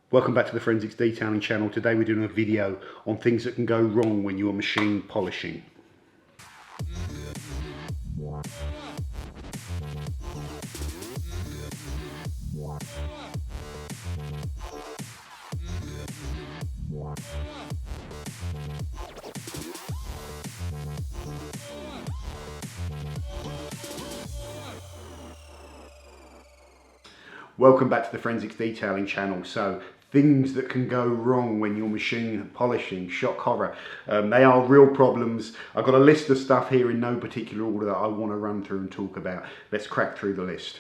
Welcome back to the Forensics Detailing channel. Today we're doing a video on things that can go wrong when you're machine polishing. Welcome back to the Forensics Detailing channel. So, things that can go wrong when you're machine polishing, shock horror. They are real problems. I've got a list of stuff here in no particular order that I want to run through and talk about. Let's crack through the list.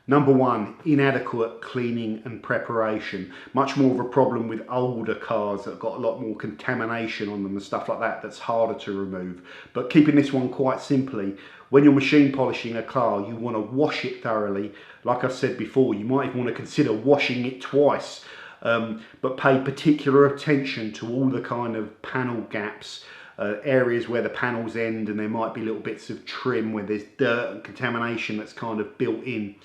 Number one, inadequate cleaning and preparation. Much more of a problem with older cars that have got a lot more contamination on them and stuff like that that's harder to remove. But keeping this one quite simply, when you're machine polishing a car, you want to wash it thoroughly. Like I said before, you might even want to consider washing it twice, but pay particular attention to all the kind of panel gaps, areas where the panels end and there might be little bits of trim where there's dirt and contamination that's kind of built in.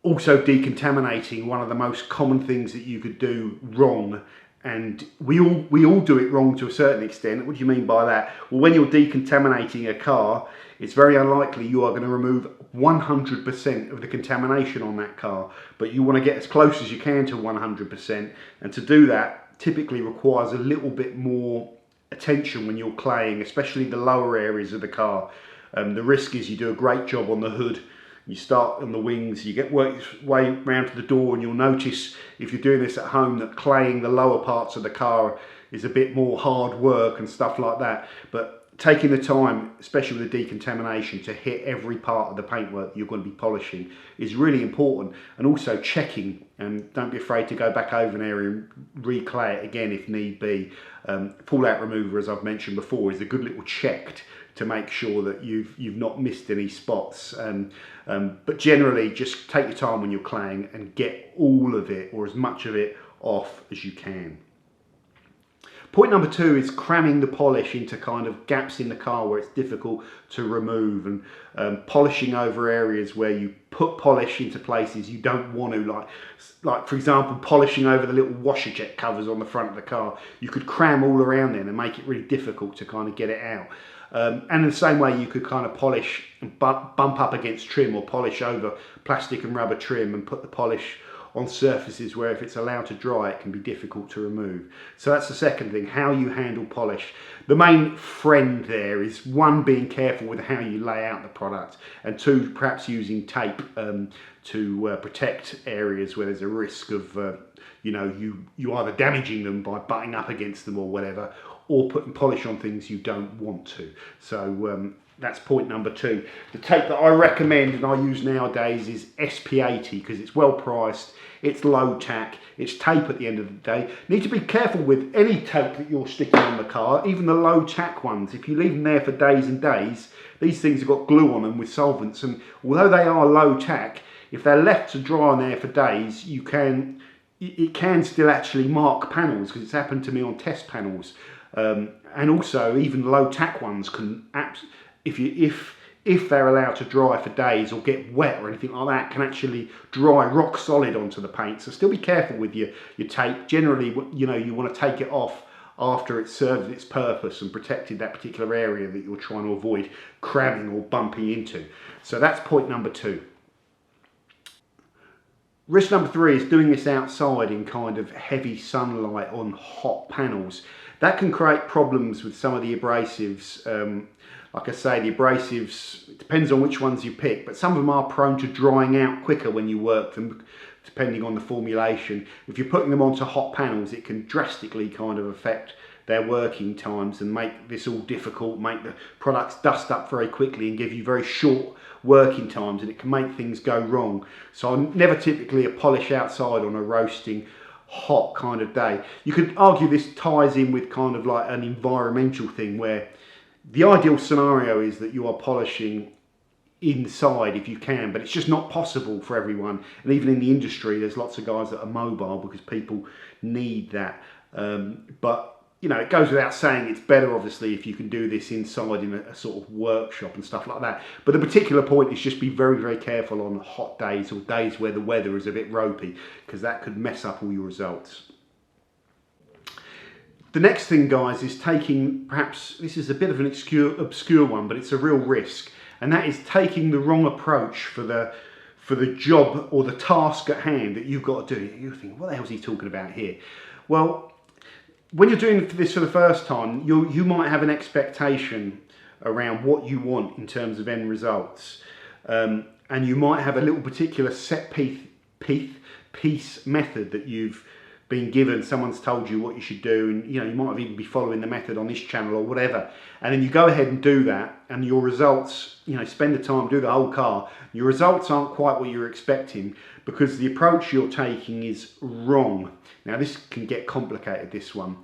Also decontaminating, one of the most common things that you could do wrong, and we all do it wrong to a certain extent. What do you mean by that? Well, when you're decontaminating a car, it's very unlikely you are going to remove 100% of the contamination on that car, but you want to get as close as you can to 100%, and to do that typically requires a little bit more attention when you're claying, especially the lower areas of the car. The risk is you do a great job on the hood, you start on the wings, you get work your way round to the door, and you'll notice if you're doing this at home that claying the lower parts of the car is a bit more hard work and stuff like that. But taking the time, especially with the decontamination, to hit every part of the paintwork you're going to be polishing is really important. And also checking, and don't be afraid to go back over an area and re-clay it again if need be. Fallout remover, as I've mentioned before, is a good little check to make sure that you've not missed any spots. But generally, just take your time when you're claying and get all of it, or as much of it, off as you can. Point number two is cramming the polish into kind of gaps in the car where it's difficult to remove, and polishing over areas where you put polish into places you don't want to, like for example, polishing over the little washer jet covers on the front of the car. You could cram all around there and make it really difficult to kind of get it out. And in the same way, you could kind of polish and bump up against trim, or polish over plastic and rubber trim and put the polish on surfaces where if it's allowed to dry it can be difficult to remove. So that's the second thing, how you handle polish. The main friend there is, one, being careful with how you lay out the product, and two, perhaps using tape to protect areas where there's a risk of you either damaging them by butting up against them or whatever, or putting polish on things you don't want to. So that's point number two. The tape that I recommend and I use nowadays is SP80 because it's well priced, it's low tack, it's tape at the end of the day. You need to be careful with any tape that you're sticking on the car, even the low tack ones. If you leave them there for days and days, these things have got glue on them with solvents, and although they are low tack, if they're left to dry on there for days, it can still actually mark panels, because it's happened to me on test panels. And also even low tack ones can, if they're allowed to dry for days or get wet or anything like that, can actually dry rock solid onto the paint. So still be careful with your tape. Generally, you want to take it off after it's served its purpose and protected that particular area that you're trying to avoid cramming or bumping into. So that's point number two. Risk number three is doing this outside in kind of heavy sunlight on hot panels. That can create problems with some of the abrasives. Like I say, the abrasives, it depends on which ones you pick, but some of them are prone to drying out quicker when you work them, depending on the formulation. If you're putting them onto hot panels, it can drastically kind of affect their working times and make this all difficult, make the products dust up very quickly and give you very short working times, and it can make things go wrong. So I'm never typically a polish outside on a roasting hot kind of day. You could argue this ties in with kind of like an environmental thing, where the ideal scenario is that you are polishing inside if you can, but it's just not possible for everyone. And even in the industry, there's lots of guys that are mobile because people need that. But you know, it goes without saying it's better obviously if you can do this inside in a sort of workshop and stuff like that. But the particular point is just be very, very careful on hot days or days where the weather is a bit ropey, because that could mess up all your results. The next thing, guys, is taking, perhaps this is a bit of an obscure one, but it's a real risk, and that is taking the wrong approach for the job or the task at hand that you've got to do. You're thinking, what the hell is he talking about here? Well, when you're doing this for the first time, you might have an expectation around what you want in terms of end results, and you might have a little particular set piece method that you've been given. Someone's told you what you should do, and you know, you might even be following the method on this channel or whatever, and then you go ahead and do that, and your results, you know, spend the time, do the whole car, your results aren't quite what you're expecting because the approach you're taking is wrong. Now this can get complicated, this one.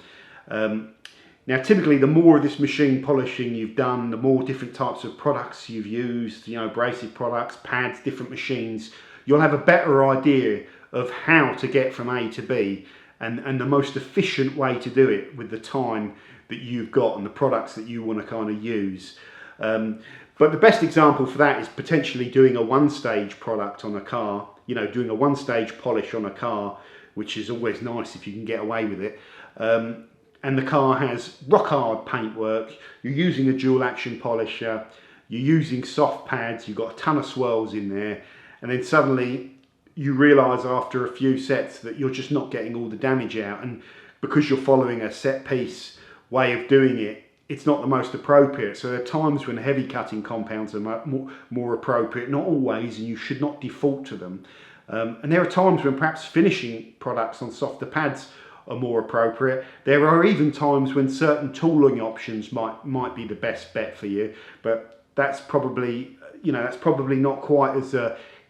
Now typically the more of this machine polishing you've done, the more different types of products you've used, you know, abrasive products, pads, different machines, you'll have a better idea of how to get from A to B and the most efficient way to do it with the time that you've got and the products that you want to kind of use. But the best example for that is potentially doing a one-stage product on a car, you know, doing a one-stage polish on a car, which is always nice if you can get away with it. And the car has rock hard paintwork, you're using a dual action polisher, you're using soft pads, you've got a ton of swirls in there, and then suddenly you realise after a few sets that you're just not getting all the damage out, and because you're following a set piece way of doing it, it's not the most appropriate. So there are times when heavy cutting compounds are more appropriate, not always, and you should not default to them. And there are times when perhaps finishing products on softer pads are more appropriate. There are even times when certain tooling options might be the best bet for you, but that's probably, you know, that's probably not quite as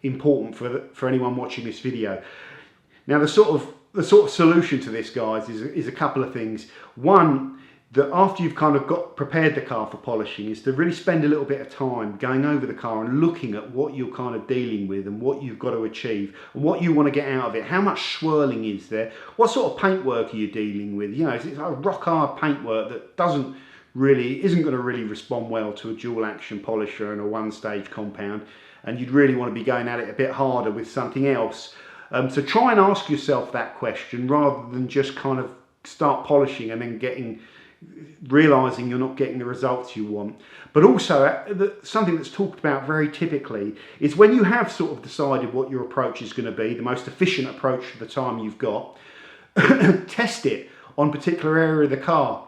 important for anyone watching this video. Now the sort of solution to this, guys, is a couple of things. One, that after you've kind of prepared the car for polishing, is to really spend a little bit of time going over the car and looking at what you're kind of dealing with and what you've got to achieve and what you want to get out of it. How much swirling is there? What sort of paintwork are you dealing with? You know, it's like rock hard paintwork that isn't going to really respond well to a dual action polisher and a one stage compound, and you'd really want to be going at it a bit harder with something else. So try and ask yourself that question rather than just kind of start polishing and then realising you're not getting the results you want. But also something that's talked about very typically is when you have sort of decided what your approach is going to be, the most efficient approach for the time you've got, test it on a particular area of the car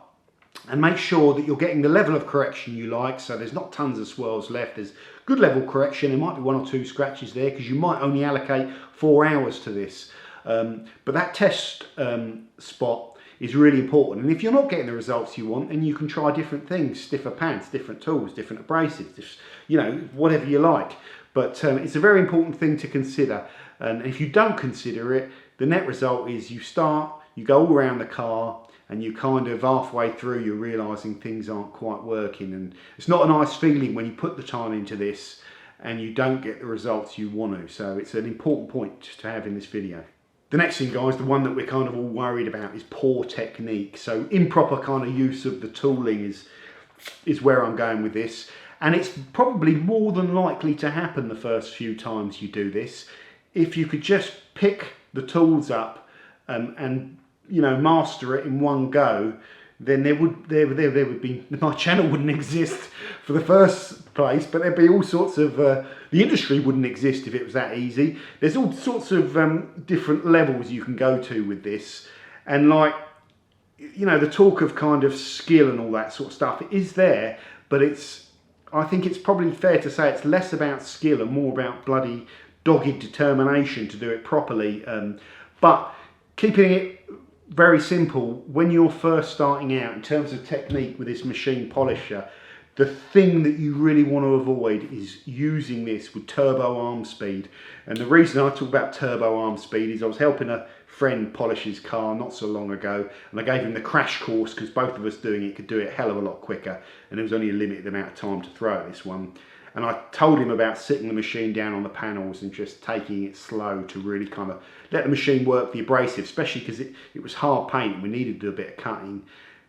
and make sure that you're getting the level of correction you like, so there's not tons of swirls left, there's good level correction, there might be one or two scratches there because you might only allocate 4 hours to this. But that test spot is really important, and if you're not getting the results you want, then you can try different things, stiffer pads, different tools, different abrasives, you know, whatever you like. But it's a very important thing to consider, and if you don't consider it, the net result is you go all around the car and you kind of halfway through you're realising things aren't quite working, and it's not a nice feeling when you put the time into this and you don't get the results you want to. So it's an important point to have in this video. The next thing, guys, the one that we're kind of all worried about is poor technique. So improper kind of use of the tooling is where I'm going with this. And it's probably more than likely to happen the first few times you do this. If you could just pick the tools up and you know, master it in one go, then there would be, my channel wouldn't exist for the first place, but there'd be all sorts of, the industry wouldn't exist if it was that easy. There's all sorts of different levels you can go to with this, and like, you know, the talk of kind of skill and all that sort of stuff is there, but I think it's probably fair to say it's less about skill and more about bloody dogged determination to do it properly. But keeping it very simple, when you're first starting out in terms of technique with this machine polisher, the thing that you really want to avoid is using this with turbo arm speed. And the reason I talk about turbo arm speed is I was helping a friend polish his car not so long ago, and I gave him the crash course because both of us doing it could do it a hell of a lot quicker, and there was only a limited amount of time to throw at this one. And I told him about sitting the machine down on the panels and just taking it slow to really kind of let the machine work the abrasive, especially because it was hard paint and we needed to do a bit of cutting.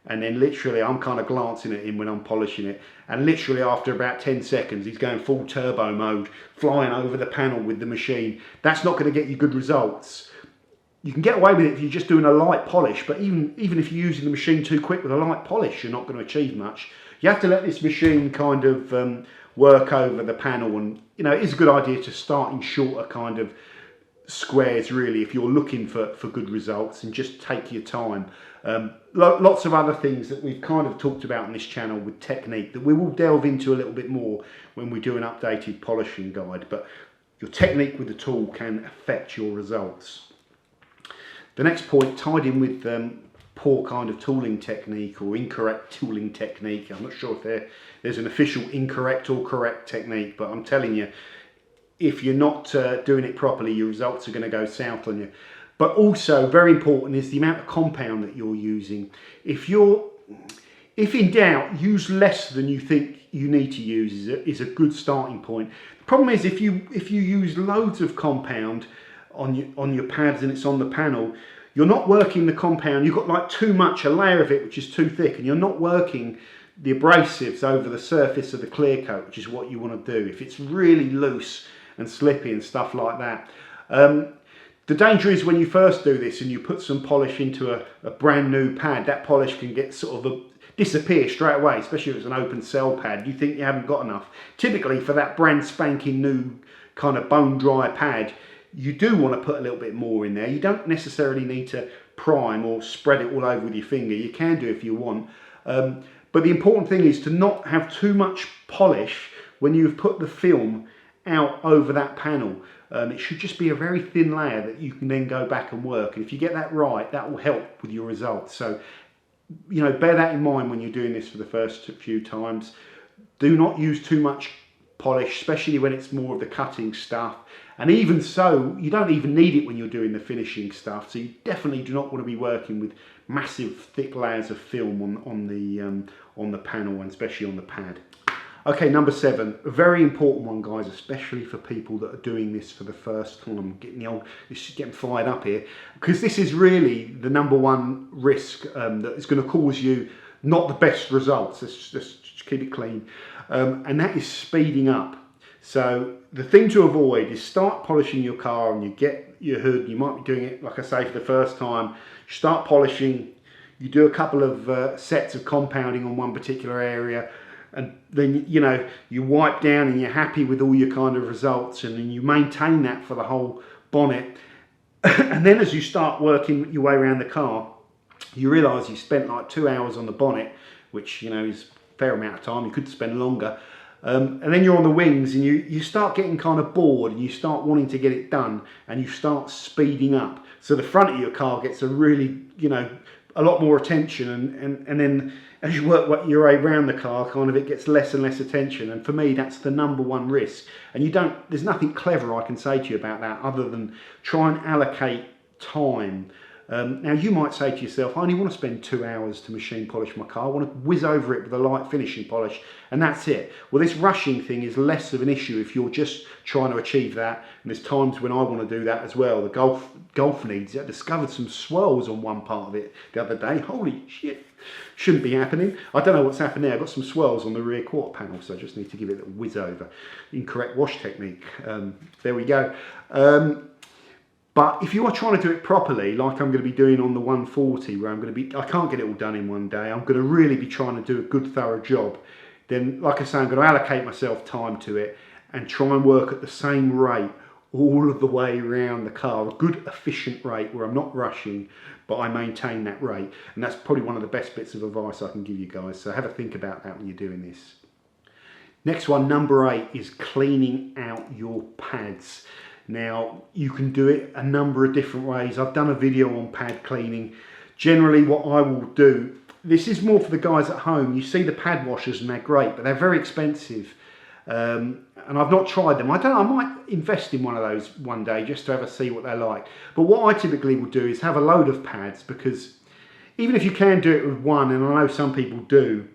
and then literally I'm kind of glancing at him when I'm polishing it, and literally after about 10 seconds he's going full turbo mode, flying over the panel with the machine. That's not going to get you good results. You can get away with it if you're just doing a light polish, but even if you're using the machine too quick with a light polish, you're not going to achieve much. You have to let this machine kind of work over the panel, and it is a good idea to start in shorter kind of squares really if you're looking for good results, and just take your time. Lots of other things that we've kind of talked about on this channel with technique that we will delve into a little bit more when we do an updated polishing guide, but your technique with the tool can affect your results. The next point, tied in with poor kind of tooling technique or incorrect tooling technique. I'm not sure if there's an official incorrect or correct technique, but I'm telling you, if you're not doing it properly, your results are going to go south on you. But also, very important is the amount of compound that you're using. If in doubt, use less than you think you need to use is a good starting point. The problem is if you use loads of compound on your pads and it's on the panel, you're not working the compound. You've got like too much, a layer of it which is too thick, and you're not working the abrasives over the surface of the clear coat, which is what you want to do. If it's really loose and slippy and stuff like that. The danger is when you first do this and you put some polish into a brand new pad, that polish can get sort of disappear straight away, especially if it's an open cell pad. You think you haven't got enough. Typically for that brand spanking new kind of bone dry pad, you do want to put a little bit more in there. You don't necessarily need to prime or spread it all over with your finger. You can do if you want. But the important thing is to not have too much polish when you've put the film out over that panel. It should just be a very thin layer that you can then go back and work. And if you get that right, that will help with your results. So, bear that in mind when you're doing this for the first few times. Do not use too much polish, especially when it's more of the cutting stuff. And even so, you don't even need it when you're doing the finishing stuff. So you definitely do not want to be working with massive thick layers of film on the panel, and especially on the pad. Okay, number 7, a very important one, guys, especially for people that are doing this for the first time. This is getting fired up here, because this is really the number one risk that is going to cause you not the best results. Let's just keep it clean, and that is speeding up. So the thing to avoid is start polishing your car and you get your hood. You might be doing it, like I say, for the first time. You start polishing, you do a couple of sets of compounding on one particular area, and then you wipe down and you're happy with all your kind of results, and then you maintain that for the whole bonnet. And then as you start working your way around the car, you realise you spent like 2 hours on the bonnet, which is a fair amount of time. You could spend longer. And then you're on the wings and you start getting kind of bored, and you start wanting to get it done, and you start speeding up. So the front of your car gets a really, a lot more attention, and then as you work your way around the car, kind of it gets less and less attention. And for me, that's the number one risk. And there's nothing clever I can say to you about that other than try and allocate time. Now you might say to yourself, I only want to spend 2 hours to machine polish my car. I want to whiz over it with a light finishing polish, and that's it. Well, this rushing thing is less of an issue if you're just trying to achieve that. And there's times when I want to do that as well. The golf needs it. I discovered some swirls on one part of it the other day. Holy shit, shouldn't be happening. I don't know what's happened there. I've got some swirls on the rear quarter panel, so I just need to give it a little whiz over. Incorrect wash technique. There we go. But if you are trying to do it properly, like I'm going to be doing on the 140, where I can't get it all done in one day, I'm going to really be trying to do a good thorough job. Then, like I say, I'm going to allocate myself time to it and try and work at the same rate all of the way around the car, a good efficient rate where I'm not rushing, but I maintain that rate. And that's probably one of the best bits of advice I can give you guys. So have a think about that when you're doing this. Next one, number 8, is cleaning out your pads. Now, you can do it a number of different ways. I've done a video on pad cleaning. Generally, what I will do, this is more for the guys at home. You see the pad washers and they're great, but they're very expensive. And I've not tried them. I might invest in one of those one day just to have a see what they're like. But what I typically will do is have a load of pads, because even if you can do it with one, and I know some people do,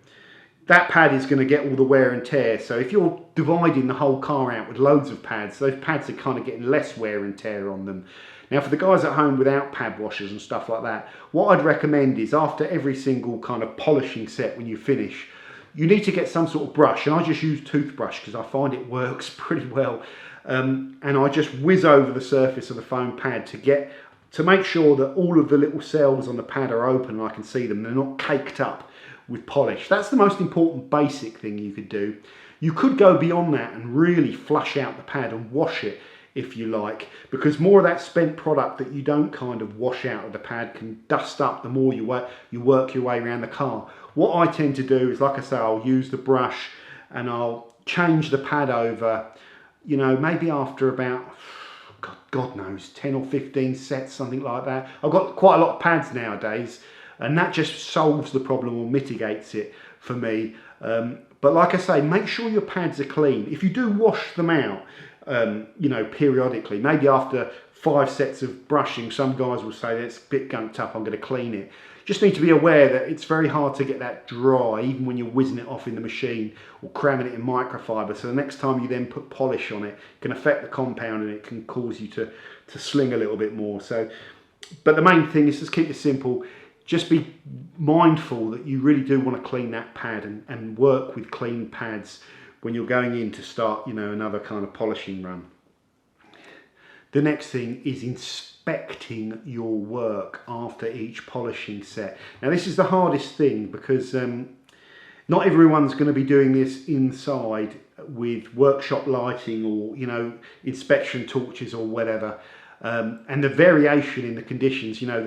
that pad is going to get all the wear and tear. So if you're dividing the whole car out with loads of pads, those pads are kind of getting less wear and tear on them. Now for the guys at home without pad washers and stuff like that, what I'd recommend is after every single kind of polishing set when you finish, you need to get some sort of brush, and I just use toothbrush because I find it works pretty well. And I just whiz over the surface of the foam pad to make sure that all of the little cells on the pad are open and I can see them. They're not caked up with polish. That's the most important basic thing you could do. You could go beyond that and really flush out the pad and wash it if you like, because more of that spent product that you don't kind of wash out of the pad can dust up the more you work your way around the car. What I tend to do is, like I say, I'll use the brush and I'll change the pad over, you know, maybe after about, God knows, 10 or 15 sets, something like that. I've got quite a lot of pads nowadays, and that just solves the problem or mitigates it for me. But like I say, make sure your pads are clean. If you do wash them out, you know, periodically, maybe after 5 sets of brushing, some guys will say that's a bit gunked up, I'm going to clean it. Just need to be aware that it's very hard to get that dry, even when you're whizzing it off in the machine or cramming it in microfiber. So the next time you then put polish on it, it can affect the compound and it can cause you to sling a little bit more. So, but the main thing is just keep it simple. Just be mindful that you really do want to clean that pad and work with clean pads when you're going in to start, you know, another kind of polishing run. The next thing is inspecting your work after each polishing set. Now this is the hardest thing because not everyone's going to be doing this inside with workshop lighting or, you know, inspection torches or whatever. And the variation in the conditions, you know,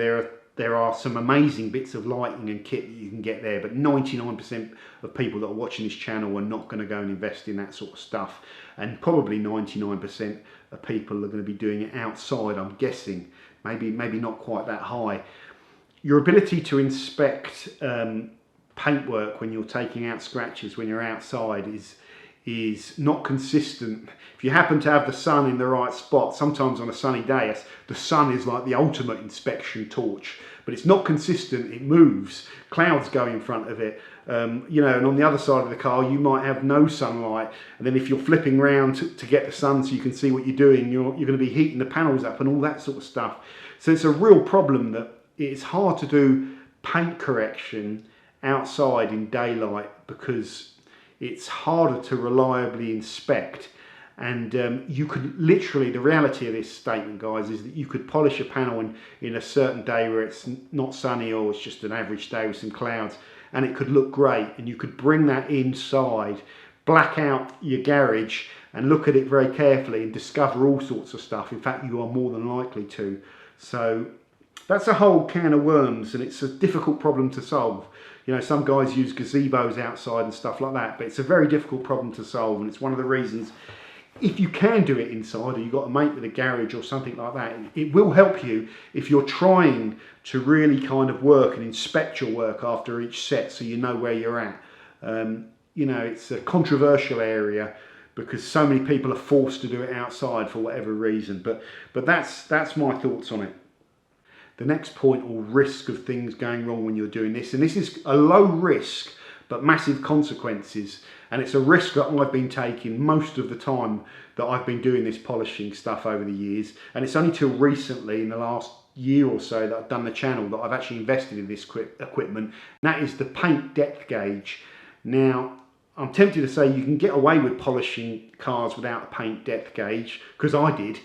there are some amazing bits of lighting and kit that you can get there, but 99% of people that are watching this channel are not going to go and invest in that sort of stuff, and probably 99% of people are going to be doing it outside, I'm guessing. Maybe not quite that high. Your ability to inspect paintwork when you're taking out scratches when you're outside is not consistent. If you happen to have the sun in the right spot, sometimes on a sunny day, the sun is like the ultimate inspection torch, but it's not consistent, it moves, clouds go in front of it, you know, and on the other side of the car you might have no sunlight, and then if you're flipping around to get the sun so you can see what you're doing, you're going to be heating the panels up and all that sort of stuff. So it's a real problem that it's hard to do paint correction outside in daylight because it's harder to reliably inspect. And you could literally, the reality of this statement, guys, is that you could polish a panel in a certain day where it's not sunny or it's just an average day with some clouds, and it could look great, and you could bring that inside, black out your garage and look at it very carefully and discover all sorts of stuff. In fact, you are more than likely to. So that's a whole can of worms, and it's a difficult problem to solve. You know, some guys use gazebos outside and stuff like that, but it's a very difficult problem to solve, and it's one of the reasons, if you can do it inside or you've got a mate with a garage or something like that, it will help you if you're trying to really kind of work and inspect your work after each set so you know where you're at. You know, it's a controversial area because so many people are forced to do it outside for whatever reason, but that's my thoughts on it. The next point, or risk of things going wrong when you're doing this, and this is a low risk but massive consequences, and it's a risk that I've been taking most of the time that I've been doing this polishing stuff over the years, and it's only till recently, in the last year or so, that I've done the channel, that I've actually invested in this equipment, and that is the paint depth gauge. Now, I'm tempted to say you can get away with polishing cars without a paint depth gauge, because I did,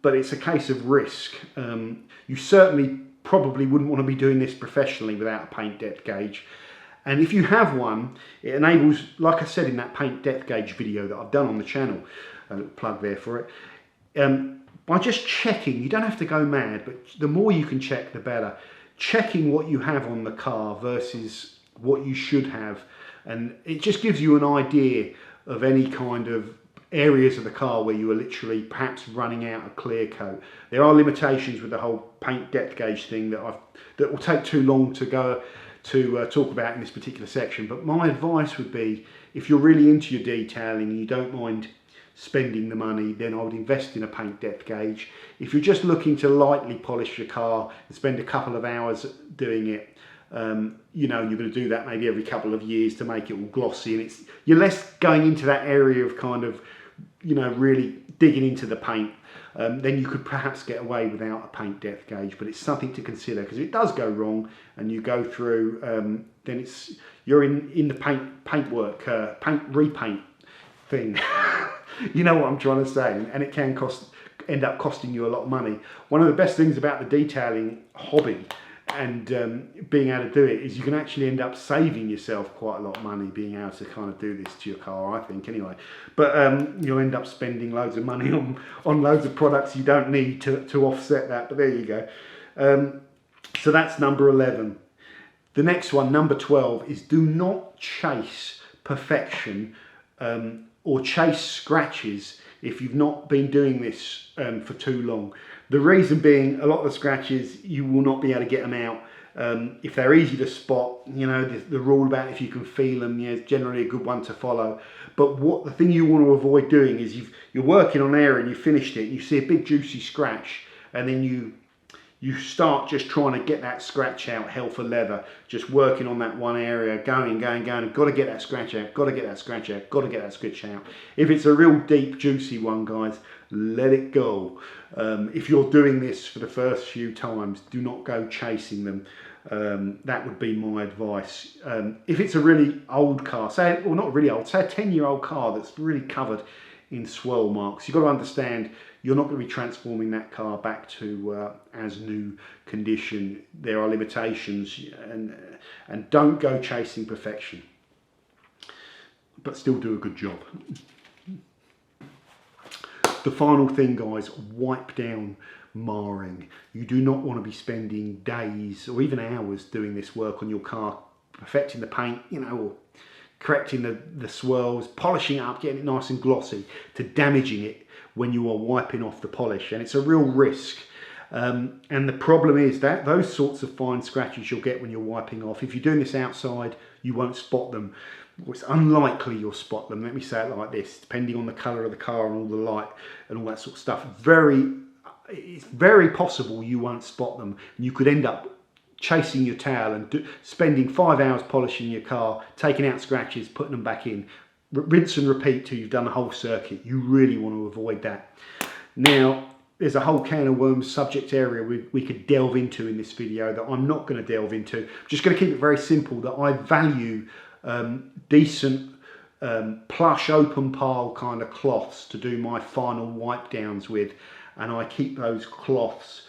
but it's a case of risk. You certainly probably wouldn't want to be doing this professionally without a paint depth gauge. And if you have one, it enables, like I said in that paint depth gauge video that I've done on the channel, a little plug there for it, by just checking, you don't have to go mad, but the more you can check, the better. Checking what you have on the car versus what you should have, and it just gives you an idea of any kind of areas of the car where you are literally perhaps running out of clear coat. There are limitations with the whole paint depth gauge thing that will take too long to go to talk about in this particular section, but my advice would be, if you're really into your detailing and you don't mind spending the money, then I would invest in a paint depth gauge. If you're just looking to lightly polish your car and spend a couple of hours doing it, you know, you're going to do that maybe every couple of years to make it all glossy, and you're less going into that area of kind of, you know, really digging into the paint. then you could perhaps get away without a paint depth gauge, but it's something to consider, because if it does go wrong and you go through, then you're in the paint repaint thing. You know what I'm trying to say, and it can end up costing you a lot of money. One of the best things about the detailing hobby and being able to do it is you can actually end up saving yourself quite a lot of money being able to kind of do this to your car, I think, anyway. But you'll end up spending loads of money on loads of products you don't need to offset that, but there you go. So that's number 11. The next one, number 12, is do not chase perfection or chase scratches if you've not been doing this for too long. The reason being, a lot of the scratches, you will not be able to get them out. If they're easy to spot, you know, the rule about if you can feel them, yeah, is generally a good one to follow. But the thing you want to avoid doing is you're working on air and you finished it, and you see a big juicy scratch, and then you start just trying to get that scratch out, hell for leather, just working on that one area, going, and got to get that scratch out, got to get that scratch out, got to get that scratch out. If it's a real deep, juicy one, guys, let it go. If you're doing this for the first few times, do not go chasing them. That would be my advice. If it's a really old car, say, well, not really old, say a 10-year-old car that's really covered in swirl marks, you've got to understand you're not going to be transforming that car back to as new condition. There are limitations, and don't go chasing perfection, but still do a good job. The final thing, guys, wipe down marring. You do not want to be spending days or even hours doing this work on your car, perfecting the paint, you know, or correcting the swirls, polishing it up, getting it nice and glossy, to damaging it when you are wiping off the polish, and it's a real risk. And the problem is that those sorts of fine scratches you'll get when you're wiping off, if you're doing this outside, you won't spot them. Well, it's unlikely you'll spot them, let me say it like this, depending on the colour of the car and all the light and all that sort of stuff. It's very possible you won't spot them, and you could end up chasing your towel and spending 5 hours polishing your car, taking out scratches, putting them back in. Rinse and repeat till you've done the whole circuit. You really want to avoid that. Now, there's a whole can of worms subject area we could delve into in this video that I'm not going to delve into. I'm just going to keep it very simple, that I value decent plush open pile kind of cloths to do my final wipe downs with, and I keep those cloths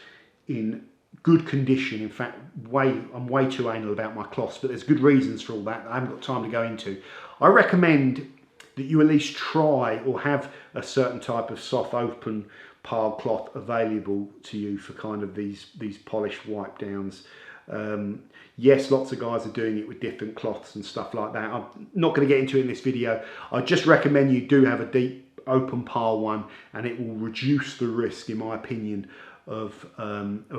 in good condition. In fact, I'm way too anal about my cloths, but there's good reasons for all that I haven't got time to go into. I recommend that you at least try or have a certain type of soft open pile cloth available to you for kind of these polished wipe downs. Yes, lots of guys are doing it with different cloths and stuff like that. I'm not going to get into it in this video. I just recommend you do have a deep open pile one, and it will reduce the risk, in my opinion, of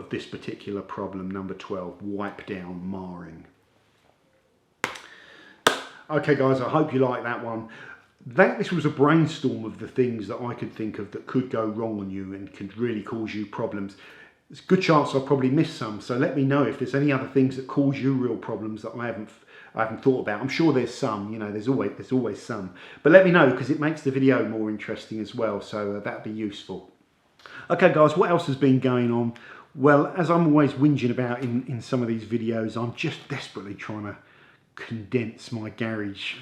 this particular problem, number 12, wipe down marring. Okay guys, I hope you like that one. This was a brainstorm of the things that I could think of that could go wrong on you and could really cause you problems. There's a good chance I'll probably miss some, so let me know if there's any other things that cause you real problems that I haven't thought about. I'm sure there's some, you know, there's always some. But let me know, because it makes the video more interesting as well, so that'd be useful. Okay guys, what else has been going on? Well, as I'm always whinging about in some of these videos, I'm just desperately trying to condense my garage,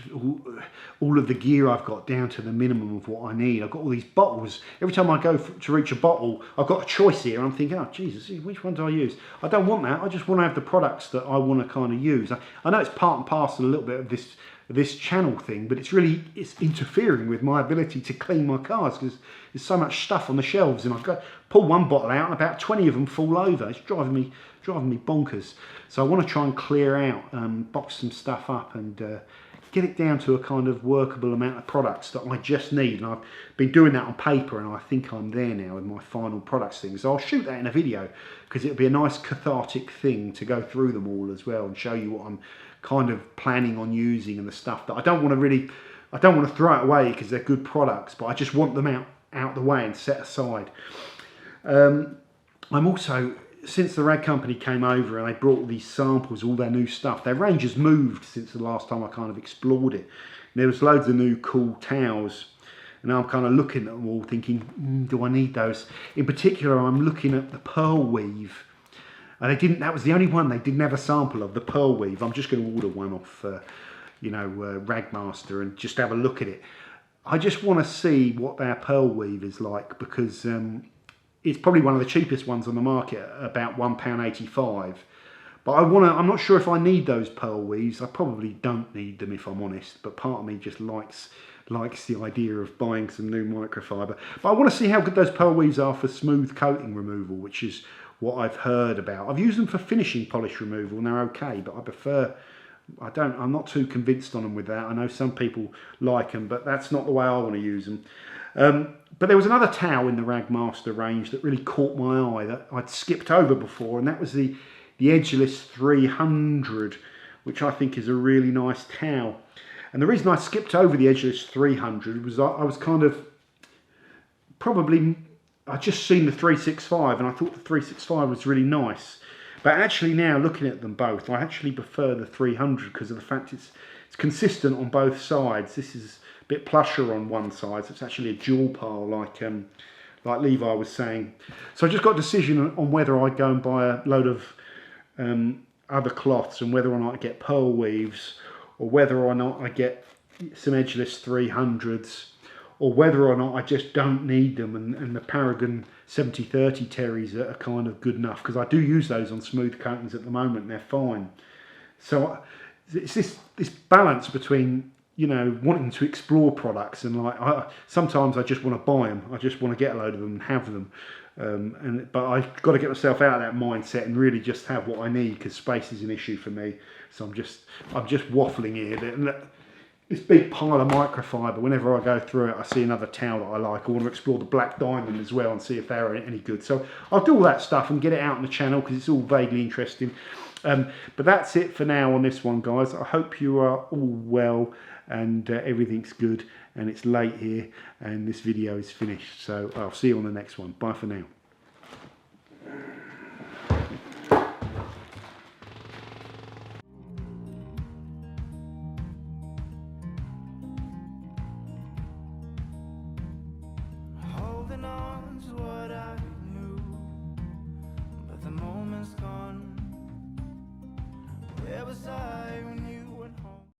all of the gear I've got down to the minimum of what I need. I've got all these bottles. Every time I go to reach a bottle, I've got a choice here. I'm thinking, oh Jesus, which one do I use? I don't want that. I just want to have the products that I want to kind of use. I know it's part and parcel a little bit of this channel thing, but it's interfering with my ability to clean my cars, because there's so much stuff on the shelves, and I've got pull one bottle out and about 20 of them fall over. It's driving me bonkers. So I want to try and clear out, box some stuff up, and get it down to a kind of workable amount of products that I just need. And I've been doing that on paper, and I think I'm there now with my final products thing. So I'll shoot that in a video, because it'll be a nice cathartic thing to go through them all as well and show you what I'm kind of planning on using, and the stuff that I don't want to throw it away because they're good products, but I just want them out the way and set aside. I'm also, since the rag company came over and they brought all these samples, all their new stuff, their range has moved since the last time I kind of explored it. There was loads of new cool towels And now I'm kind of looking at them all thinking, do I need those? In particular, I'm looking at the pearl weave. And that was the only one they didn't have a sample of, the pearl weave. I'm just going to order one off, Ragmaster and just have a look at it. I just want to see what their pearl weave is like, because it's probably one of the cheapest ones on the market, about £1.85. But I'm not sure if I need those pearl weaves. I probably don't need them, if I'm honest. But part of me just likes the idea of buying some new microfiber. But I want to see how good those pearl weaves are for smooth coating removal, which is what I've heard about. I've used them for finishing polish removal and they're okay, but I'm not too convinced on them with that. I know some people like them, but that's not the way I want to use them. But there was another towel in the Ragmaster range that really caught my eye that I'd skipped over before, and that was the Edgeless 300, which I think is a really nice towel. And the reason I skipped over the Edgeless 300 was I was kind of I'd just seen the 365 and I thought the 365 was really nice. But actually now, looking at them both, I actually prefer the 300 because of the fact it's consistent on both sides. This is a bit plusher on one side, so it's actually a dual pile like Levi was saying. So I just got a decision on whether I'd go and buy a load of other cloths and whether or not I get pearl weaves, or whether or not I get some Edgeless 300s, or whether or not I just don't need them, and the Paragon 7030 Terries are kind of good enough, because I do use those on smooth coatings at the moment and they're fine. So it's this balance between, wanting to explore products and sometimes I just want to buy them. I just want to get a load of them and have them. But I've got to get myself out of that mindset and really just have what I need, because space is an issue for me. So I'm just waffling here. This big pile of microfiber, whenever I go through it, I see another towel that I like. I want to explore the Black Diamond as well and see if they're any good. So I'll do all that stuff and get it out on the channel because it's all vaguely interesting. But that's it for now on this one, guys. I hope you are all well and everything's good, and it's late here and this video is finished. So I'll see you on the next one. Bye for now. Holding on to what I knew, but the moment's gone. Where was I when you